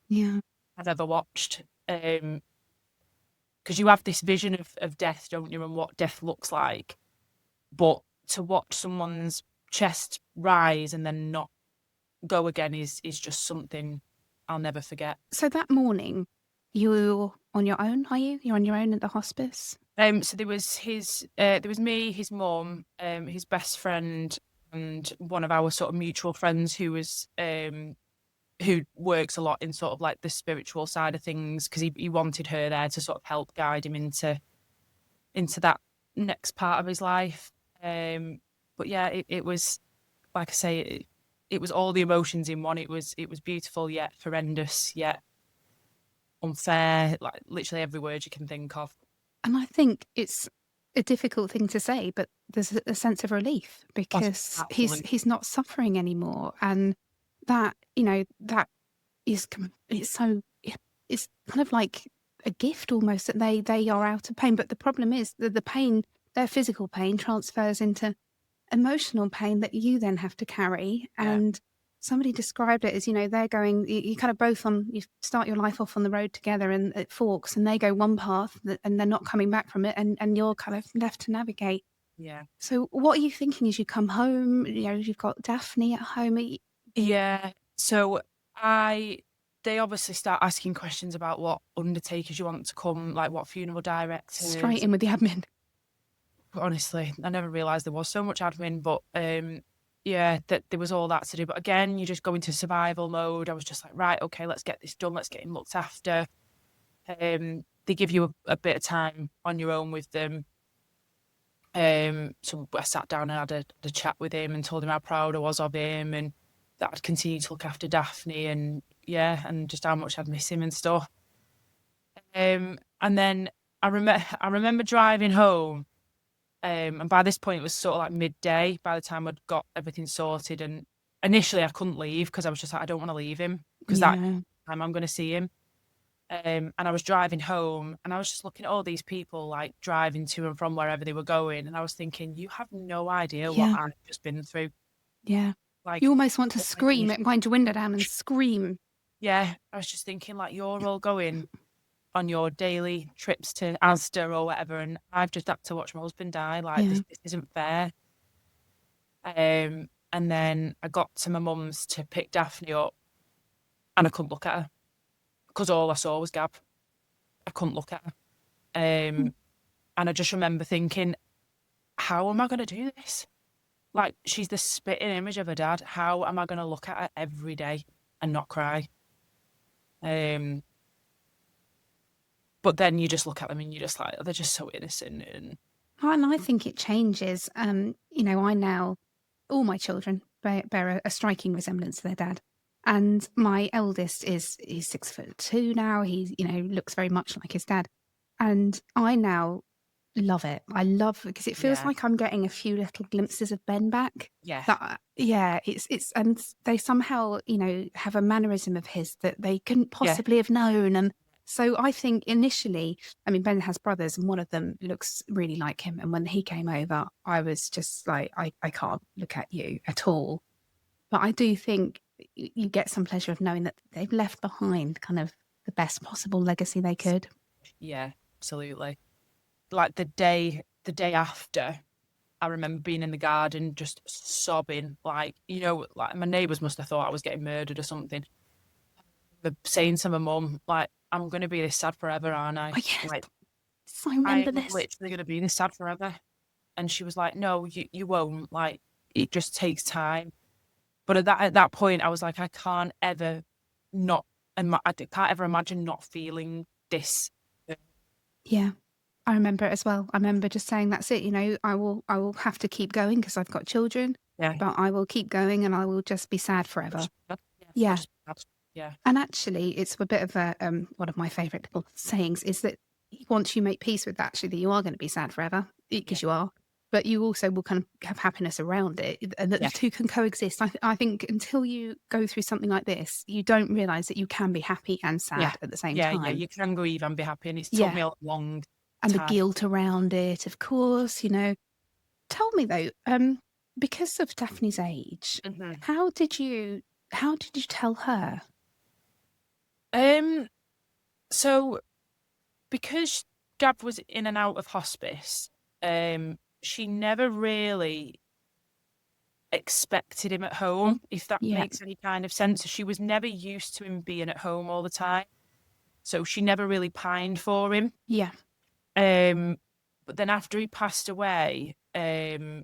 watched. Because you have this vision of death, don't you, and what death looks like. But to watch someone's chest rise and then not go again is just something I'll never forget. So that morning, you're on your own, are you? You're on your own at the hospice? So there was me, his mum, his best friend, and one of our sort of mutual friends who was who works a lot in sort of like the spiritual side of things, because he wanted her there to sort of help guide him into that next part of his life. But yeah, it was, like I say, it was all the emotions in one. It was beautiful yet horrendous yet unfair, like literally every word you can think of. And I think it's a difficult thing to say, but there's a sense of relief because he's not suffering anymore, and that that is it's kind of like a gift almost that they are out of pain. But the problem is that the pain, their physical pain, transfers into emotional pain that you then have to carry. And somebody described it as, they're going, you kind of both you start your life off on the road together and it forks, and they go one path and they're not coming back from it, and you're kind of left to navigate. Yeah. So what are you thinking as you come home? You've got Daphne at home. Yeah. So they obviously start asking questions about what undertakers you want to come, like what funeral directors. Straight in with the admin. Honestly, I never realised there was so much admin, but that there was all that to do. But again, you just go into survival mode. I was just like, right, okay, let's get this done. Let's get him looked after. They give you a bit of time on your own with them. So I sat down and had a chat with him and told him how proud I was of him, and that I'd continue to look after Daphne, and just how much I'd miss him and stuff. And then I remember driving home. And by this point, it was sort of like midday by the time I'd got everything sorted. And initially, I couldn't leave because I was just like, I don't want to leave him because that time I'm going to see him. And I was driving home, and I was just looking at all these people like driving to and from wherever they were going. And I was thinking, you have no idea what I've just been through. Yeah. Like, you almost want to scream, wind your window down and scream. Yeah. I was just thinking, like, you're all going on your daily trips to Asda or whatever, and I've just had to watch my husband die. Like, this isn't fair. And then I got to my mum's to pick Daphne up, and I couldn't look at her because all I saw was Gab. I couldn't look at her. And I just remember thinking, how am I going to do this? Like, she's the spitting image of her dad. How am I going to look at her every day and not cry? But then you just look at them and you're just like, they're just so innocent. And I think it changes. I now, all my children bear a striking resemblance to their dad. And my eldest he's 6'2" now. He, looks very much like his dad. And I now love it. I love it because it feels Yeah. like I'm getting a few little glimpses of Ben back. Yeah. That yeah, it's and they somehow, you know, have a mannerism of his that they couldn't Yeah. possibly have known. And so I think initially, I mean, Ben has brothers and one of them looks really like him. And when he came over, I was just like, I can't look at you at all. But I do think you get some pleasure of knowing that they've left behind kind of the best possible legacy they could. Yeah, absolutely. Like the day after, I remember being in the garden just sobbing, like, you know, like my neighbours must have thought I was getting murdered or something. But saying to my mum, like, I'm going to be this sad forever, aren't I? Oh, yes. Like, I remember I'm this. literally going to be this sad forever. And she was like, no, you won't. Like, it just takes time. But at that point, I was like, I can't ever not, I can't ever imagine not feeling this. Yeah. I remember it as well. I remember just saying, that's it, you know, I will have to keep going because I've got children, Yeah. but I will keep going and I will just be sad forever. Yeah. Yeah. Yeah. And actually, it's a bit of a one of my favourite little sayings is that once you make peace with that, actually, that you are going to be sad forever because you are, but you also will kind of have happiness around it, and that the two can coexist. I think until you go through something like this, you don't realise that you can be happy and sad at the same time. Yeah, you can grieve and be happy, and it's took me a long and time. the guilt around it, of course, you know. Tell me though, because of Daphne's age, how did you tell her? So because Gav was in and out of hospice, she never really expected him at home, if that makes any kind of sense. She was never used to him being at home all the time. So she never really pined for him. Yeah. But then after he passed away, you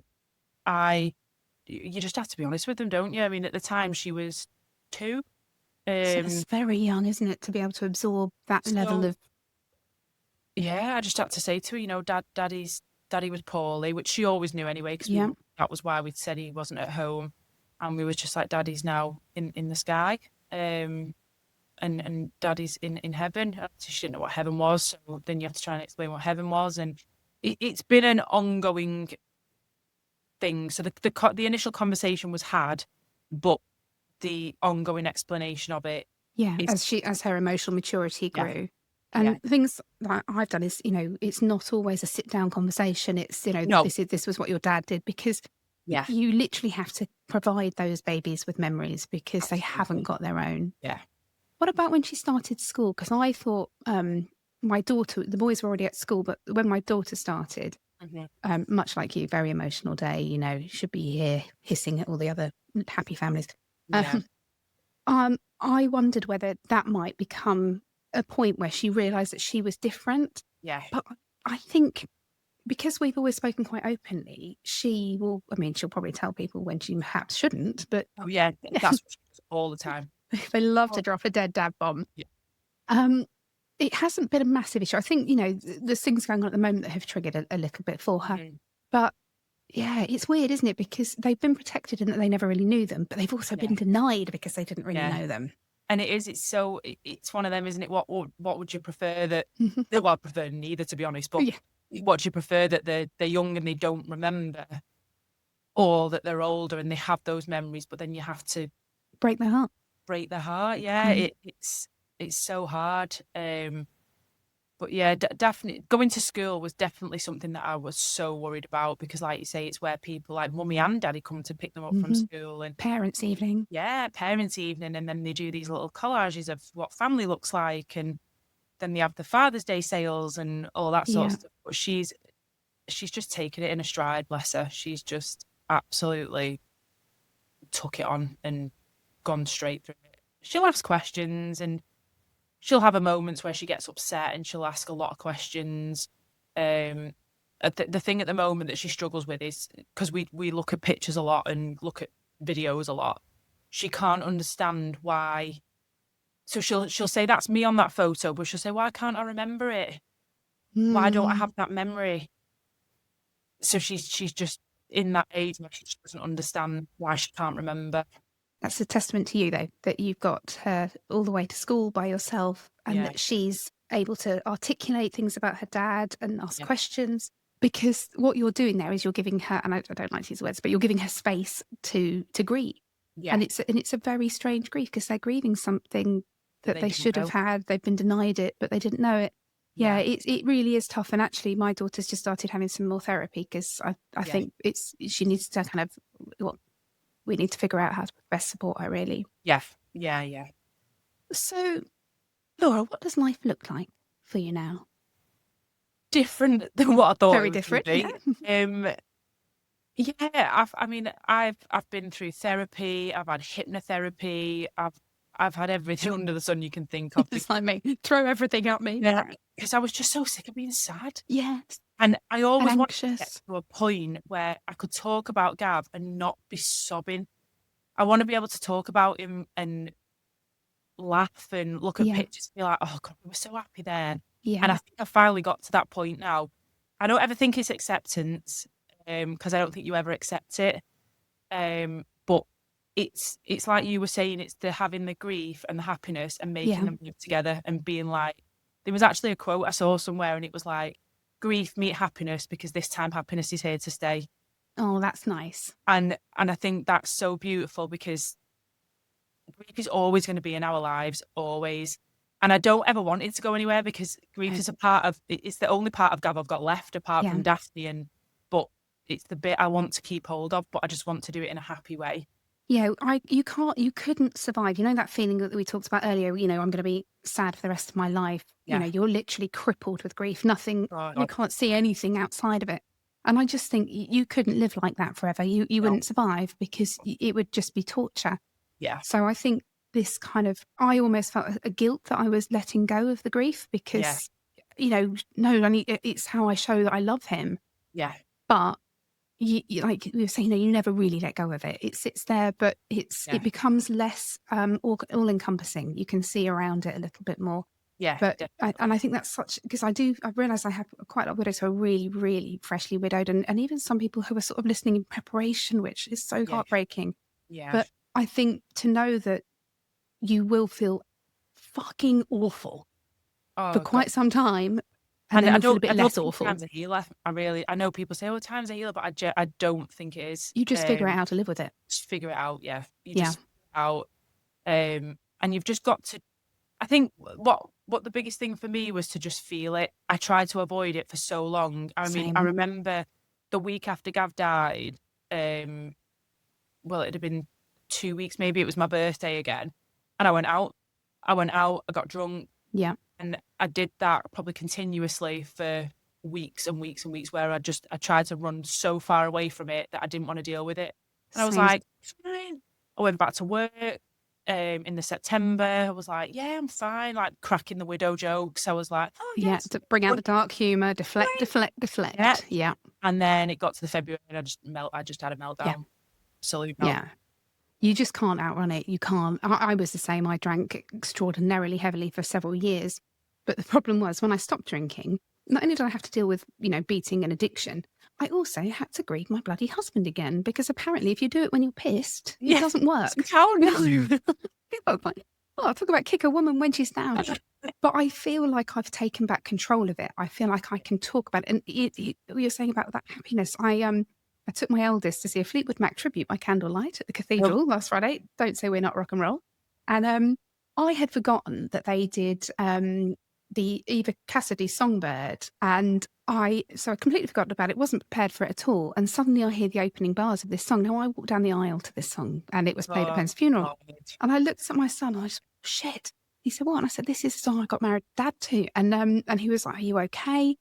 just have to be honest with them, don't you? I mean, at the time she was 2. So it's very young, isn't it, to be able to absorb that level of. Yeah, I just had to say to her, you know, Daddy was poorly, which she always knew anyway, because that was why we'd said he wasn't at home, and we were just like, Daddy's now in the sky, and Daddy's in heaven. She didn't know what heaven was, so then you have to try and explain what heaven was, and it's been an ongoing thing. So the initial conversation was had, but the ongoing explanation of it, as her emotional maturity grew. And things that I've done is, you know, it's not always a sit down conversation. It's, you know, this was what your dad did, because you literally have to provide those babies with memories because they haven't got their own. Yeah. What about when she started school? Because I thought my daughter, the boys were already at school, but when my daughter started, much like you, very emotional day, you know, should be here hissing at all the other happy families. I wondered whether that might become a point where she realised that she was different. Yeah. But I think because we've always spoken quite openly, she will, I mean, she'll probably tell people when she perhaps shouldn't, but. Oh, yeah, that's all the time. They love to drop a dead dad bomb. Yeah. It hasn't been a massive issue. I think, you know, there's things going on at the moment that have triggered a little bit for her. But yeah, it's weird, isn't it? Because they've been protected in that they never really knew them, but they've also been denied because they didn't really know them. And it's one of them, isn't it? What would you prefer that? Well, I prefer neither, to be honest. But what do you prefer, that they're young and they don't remember, or that they're older and they have those memories, but then you have to break their heart? Yeah. It's so hard. But yeah, definitely going to school was definitely something that I was so worried about, because, like you say, it's where people like mummy and daddy come to pick them up from school, and parents' evening. Yeah, parents' evening, and then they do these little collages of what family looks like, and then they have the Father's Day sales and all that sort of stuff. But she's just taken it in a stride, bless her. She's just absolutely took it on and gone straight through it. She'll ask questions, and she'll have moments where she gets upset and she'll ask a lot of questions. The thing at the moment that she struggles with is, because we look at pictures a lot and look at videos a lot, she can't understand why. So she'll say, that's me on that photo, but she'll say, why can't I remember it? Why don't I have that memory? So she's just in that age where she just doesn't understand why she can't remember. That's a testament to you, though, that you've got her all the way to school by yourself, and that she's able to articulate things about her dad and ask questions. because what you're doing there is you're giving her, and I don't like to use words, but you're giving her space to grieve. Yeah. And it's a very strange grief because they're grieving something that they should have know. had. They've been denied it, but they didn't know it. Yeah, it really is tough. And actually, my daughter's just started having some more therapy because I think she needs to kind of, well, we need to figure out how to best support her, really. Yeah. So, Laura, what does life look like for you now? Different than what I thought. Very it was different. Yeah. I've been through therapy. I've had hypnotherapy. I've had everything under the sun you can think of. Just like me, throw everything at me. Yeah, because I was just so sick of being sad. Yes. And I always and wanted to anxious. get to a point where I could talk about Gav and not be sobbing. I want to be able to talk about him and laugh and look at pictures and be like, oh God, we were so happy then. Yeah. And I think I finally got to that point now. I don't ever think it's acceptance, because I don't think you ever accept it. But it's like you were saying, it's the having the grief and the happiness and making them live together and being like, there was actually a quote I saw somewhere and it was like, grief meet happiness because this time happiness is here to stay. Oh, that's nice. And I think that's so beautiful because grief is always going to be in our lives, always. And I don't ever want it to go anywhere because grief is it's the only part of Gav I've got left apart from Daphne, but it's the bit I want to keep hold of, but I just want to do it in a happy way. Yeah, you couldn't survive. You know that feeling that we talked about earlier, I'm going to be sad for the rest of my life. Yeah. You're literally crippled with grief. Nothing, you can't see anything outside of it. And I just think you couldn't live like that forever. You wouldn't survive because it would just be torture. Yeah. So I think this I almost felt a guilt that I was letting go of the grief because, it's how I show that I love him. Yeah. But like we were saying, you never really let go of it. It sits there, but it becomes less all encompassing. You can see around it a little bit more. Yeah. But I think that's because I've realised I have quite a lot of widows who are really, really freshly widowed, and even some people who are sort of listening in preparation, which is so heartbreaking. Yeah. But I think to know that you will feel fucking awful for quite some time. And then I feel a bit less awful. Time's a healer. I know people say, time's a healer, but I don't think it is. You just figure out how to live with it. Just figure it out, yeah. You just figure it out. And you've just got to, I think what the biggest thing for me was to just feel it. I tried to avoid it for so long. I mean, I remember the week after Gav died, it had been 2 weeks, maybe it was my birthday again. And I went out, I got drunk. Yeah. And I did that probably continuously for weeks and weeks and weeks where I tried to run so far away from it that I didn't want to deal with it. And I was like, fine. I went back to work in the September. I was like, yeah, I'm fine. Like cracking the widow jokes. I was like, oh, yes. Yeah, to bring out the dark humour, deflect. Yeah. And then it got to the February and I just had a meltdown. Yeah. Absolutely. Yeah. You just can't outrun it. You can't. I was the same. I drank extraordinarily heavily for several years. But the problem was when I stopped drinking, not only did I have to deal with, beating and addiction, I also had to grieve my bloody husband again because apparently if you do it when you're pissed, it doesn't work. Talk about kick a woman when she's down. But I feel like I've taken back control of it. I feel like I can talk about it. And you're saying about that happiness. I took my eldest to see a Fleetwood Mac tribute by candlelight at the cathedral last Friday. Don't say we're not rock and roll. And I had forgotten that they did the Eva Cassidy Songbird. And I completely forgotten about it, wasn't prepared for it at all. And suddenly I hear the opening bars of this song. Now I walked down the aisle to this song and it was played at Penn's funeral. And I looked at my son and I was, shit. He said, what? And I said, this is the song I got married dad to. And he was like, are you okay?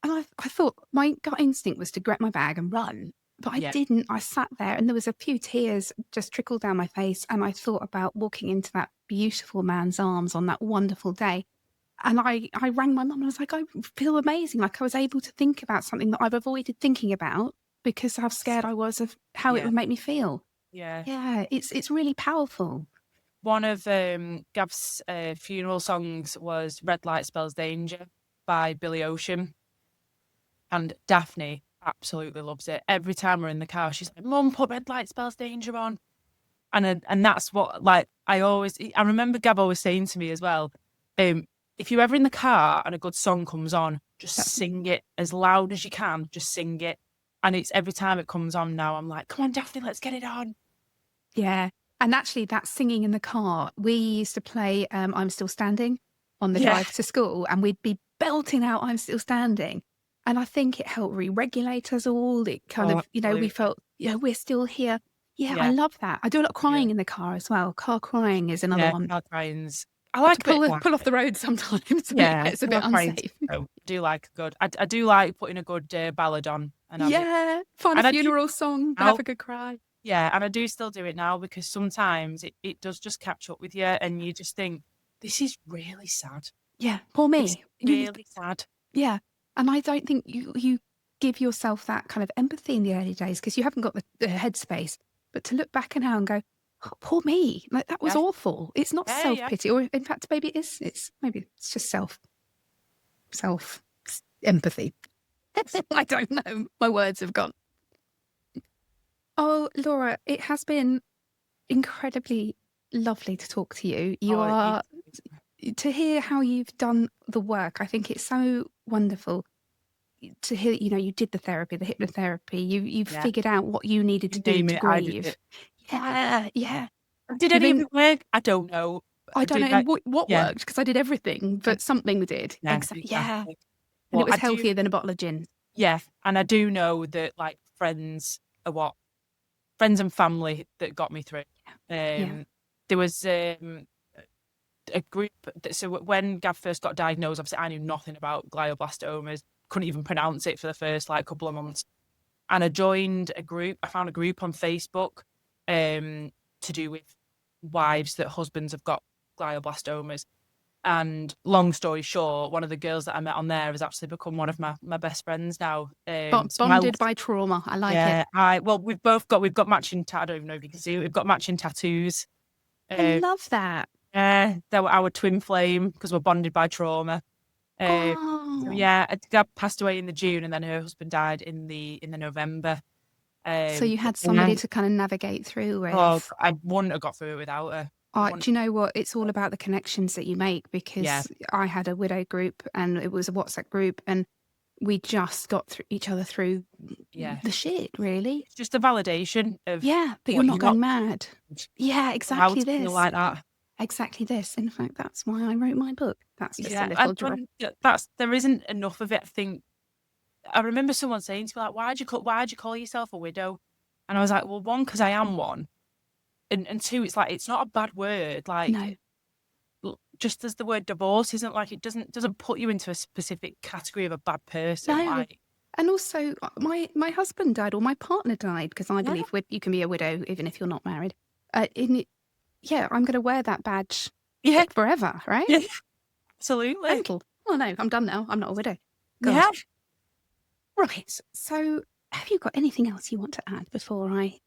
And I thought my gut instinct was to grab my bag and run. But I didn't. I sat there and there was a few tears just trickled down my face. And I thought about walking into that beautiful man's arms on that wonderful day. And I rang my mum and I was like, I feel amazing. Like I was able to think about something that I've avoided thinking about because how scared I was of how it would make me feel. Yeah. Yeah, it's really powerful. One of Gav's funeral songs was Red Light Spells Danger by Billy Ocean. And Daphne absolutely loves it. Every time we're in the car, she's like, Mum, put Red Light Spells Danger on. And that's what, like, I remember Gav always saying to me as well, if you're ever in the car and a good song comes on, just sing it as loud as you can. Just sing it. And it's every time it comes on now, I'm like, come on, Daphne, let's get it on. Yeah. And actually, that singing in the car, we used to play I'm Still Standing on the drive to school, and we'd be belting out I'm Still Standing. And I think it helped re-regulate us all. It kind of, you know, we felt, we're still here. Yeah, I love that. I do a lot of crying in the car as well. Car crying is another one. Car crying's... I like to pull off the road sometimes. Yeah, it's a bit unsafe. I do like a good... I do like putting a good ballad on. And find a funeral song, have a good cry. Yeah, and I do still do it now, because sometimes it does just catch up with you, and you just think, this is really sad. Yeah, poor me. It's really sad. Yeah, and I don't think you give yourself that kind of empathy in the early days, because you haven't got the headspace. But to look back now and go, oh, poor me, like that was awful. It's not self-pity, or in fact, maybe it's just self empathy. I don't know. My words have gone. Oh, Laura, it has been incredibly lovely to talk to you. To hear how you've done the work. I think it's so wonderful to hear that, you did the therapy, the hypnotherapy. You've figured out what you needed to do to grieve. Yeah. Did any of it work? I don't know. I don't know what worked, because I did everything, but something did. Exactly. Yeah. And it was healthier than a bottle of gin. Yeah. And I do know that, like, friends and family that got me through. There was a group. So when Gav first got diagnosed, obviously I knew nothing about glioblastomas, couldn't even pronounce it for the first couple of months. And I joined a group. I found a group on Facebook to do with wives that husbands have got glioblastomas. And long story short, one of the girls that I met on there has actually become one of my best friends now. Bonded by trauma. I like it. We've got matching. I don't even know if you can see it. We've got matching tattoos. I love that. They were our twin flame, because we're bonded by trauma. Gab passed away in the June, and then her husband died in the November. So you had somebody to kind of navigate through with. Oh, I wouldn't have got through it without her. Do you know what? It's all about the connections that you make, because I had a widow group, and it was a WhatsApp group, and we just got each other through the shit, really. It's just a validation of that you're not going mad. Yeah, exactly this. Feel like that. Exactly this. In fact, that's why I wrote my book. That's just a little there isn't enough of it, I think. I remember someone saying to me, like, why'd you call yourself a widow? And I was like, well, one, because I am one. And two, it's like, it's not a bad word. Like, no. Just as the word divorce isn't, like, it doesn't put you into a specific category of a bad person. No. Like, and also, my husband died, or my partner died, because I believe you can be a widow even if you're not married. I'm going to wear that badge forever, right? Yeah, absolutely. Oh, no, I'm done now. I'm not a widow. God. Yeah. Right. So have you got anything else you want to add before I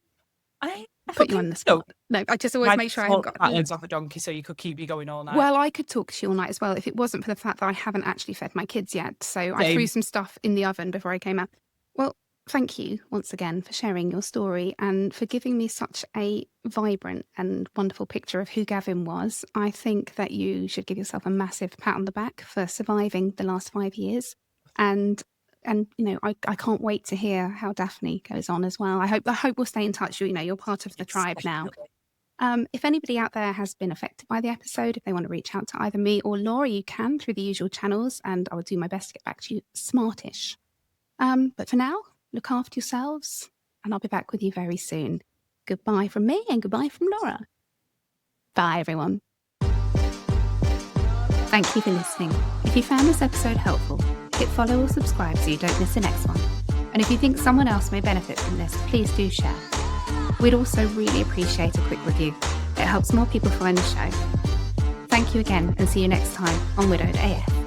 put you on the spot? No, I just always make sure I haven't got legs off a donkey, so you could keep me going all night. Well, I could talk to you all night as well if it wasn't for the fact that I haven't actually fed my kids yet. So I threw some stuff in the oven before I came out. Well, thank you once again for sharing your story and for giving me such a vibrant and wonderful picture of who Gavin was. I think that you should give yourself a massive pat on the back for surviving the last 5 years. And I can't wait to hear how Daphne goes on as well. I hope we'll stay in touch. You're part of the tribe now. If anybody out there has been affected by the episode, if they want to reach out to either me or Laura, you can through the usual channels, and I will do my best to get back to you smartish. But for now, look after yourselves, and I'll be back with you very soon. Goodbye from me, and goodbye from Laura. Bye, everyone. Thank you for listening. If you found this episode helpful, hit follow or subscribe so you don't miss the next one. And if you think someone else may benefit from this, please do share. We'd also really appreciate a quick review. It helps more people find the show. Thank you again, and see you next time on Widowed AF.